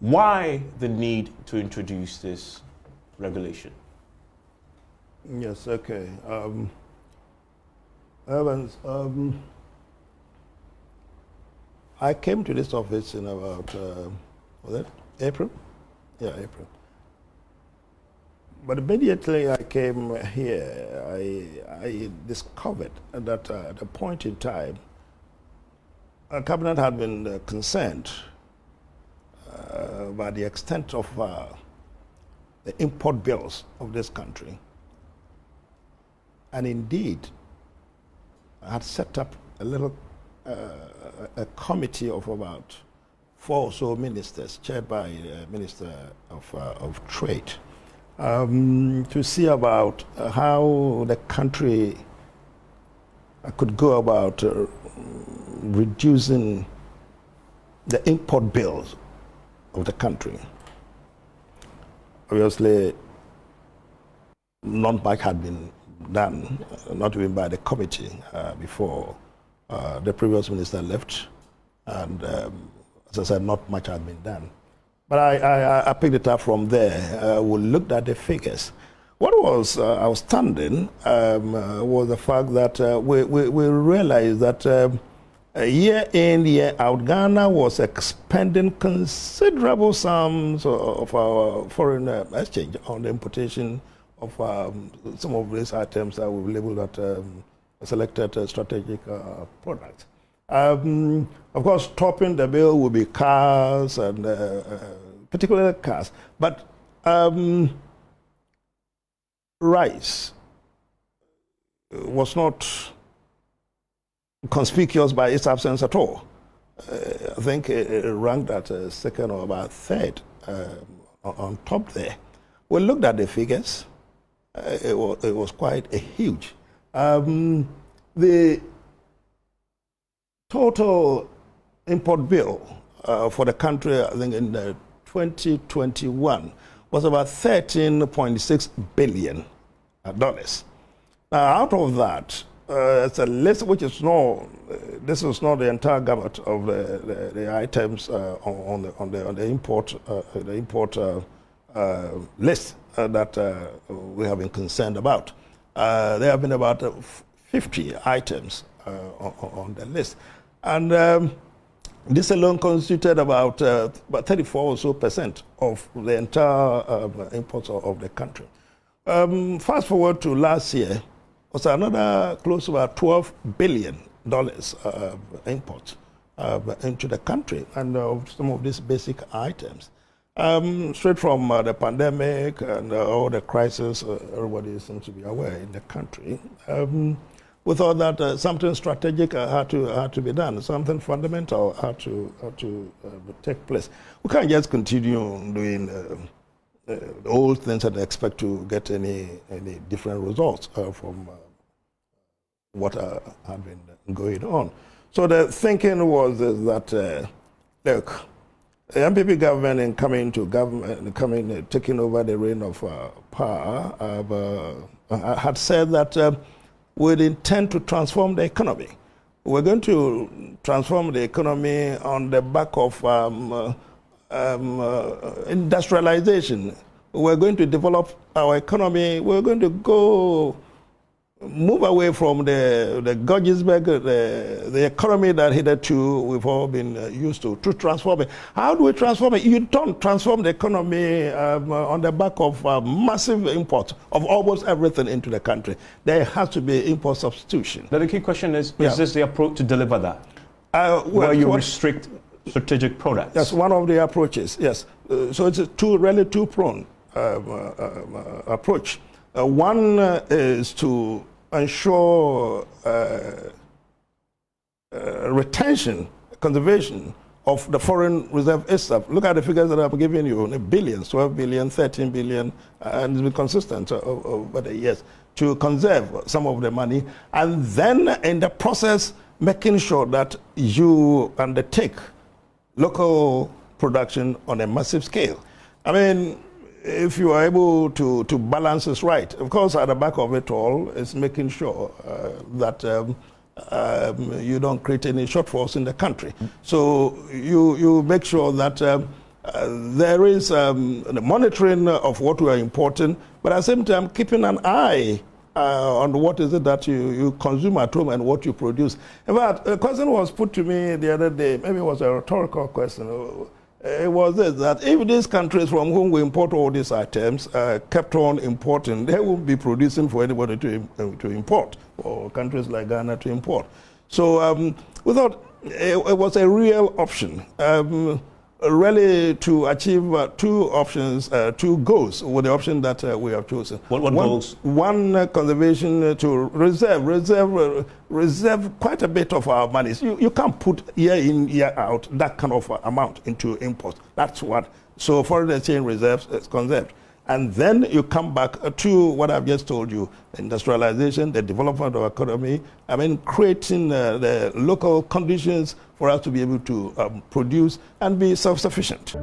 Why the need to introduce this regulation? Yes, okay. Evans, I came to this office in about, was it April? Yeah, April. But immediately I came here, I discovered that at a point in time, the cabinet had been concerned about the extent of the import bills of this country. And indeed, I had set up a little a committee of about 4 or so ministers, chaired by the Minister of Trade, to see about how the country could go about reducing the import bills of the country. Obviously, not much had been done, not even by the committee before the previous minister left, and as I said, not much had been done. But I picked it up from there. We looked at the figures. What was outstanding was the fact that we realized that year in, year out, Ghana was expending considerable sums of our foreign exchange on the importation of some of these items that we've labeled at selected strategic products. Of course, topping the bill will be cars and particularly cars, but rice was not conspicuous by its absence at all. I think it ranked at second or about third on top there. We looked at the figures. It was quite a huge. The total import bill for the country, I think in 2021, was about $13.6 billion. Now, out of that, it's a list which is not. This is not the entire gamut of the items on the import list that we have been concerned about. There have been about 50 items on the list, and this alone constituted about 34 or so % of the entire imports of the country. Fast forward to last year, was another close to about $12 billion imports into the country, and some of these basic items. Straight from the pandemic and all the crisis, everybody seems to be aware in the country. We thought that something strategic had to be done, something fundamental had to take place. We can't just continue doing the old things and expect to get any different results from what had been going on. So the thinking was that, look, the MPP government in coming to government, taking over the reign of power, had said that we'd intend to transform the economy. We're going to transform the economy on the back of industrialization. We're going to develop our economy. We're going to move away from the Gurgisberg, the economy that hitherto we've all been used to transform it. How do we transform it? You don't transform the economy on the back of massive imports of almost everything into the country. There has to be import substitution. Now the key question is this the approach to deliver that? Where you restrict strategic products? That's one of the approaches, yes. So it's a two-pronged approach. One is to ensure retention, conservation of the foreign reserve itself. Look at the figures that I've given you, billions, 12 billion, 13 billion, and it's been consistent over the years to conserve some of the money, and then in the process making sure that you undertake local production on a massive scale. I mean, if you are able to balance this right, of course, at the back of it all is making sure that you don't create any shortfalls in the country. So you make sure that There is the monitoring of what we are importing, but at the same time keeping an eye on what is it that you consume at home and what you produce. In fact, a question was put to me the other day, maybe it was a rhetorical question. It was this, that if these countries from whom we import all these items kept on importing, they won't be producing for anybody to import, or countries like Ghana to import. So we thought it was a real option. Really to achieve two options, two goals with the option that we have chosen. What goals? One, conservation to reserve quite a bit of our money. You can't put year in, year out that kind of amount into imports. That's what. So foreign exchange reserves is conserved. And then you come back to what I've just told you, industrialization, the development of our economy, I mean, creating the local conditions for us to be able to produce and be self-sufficient.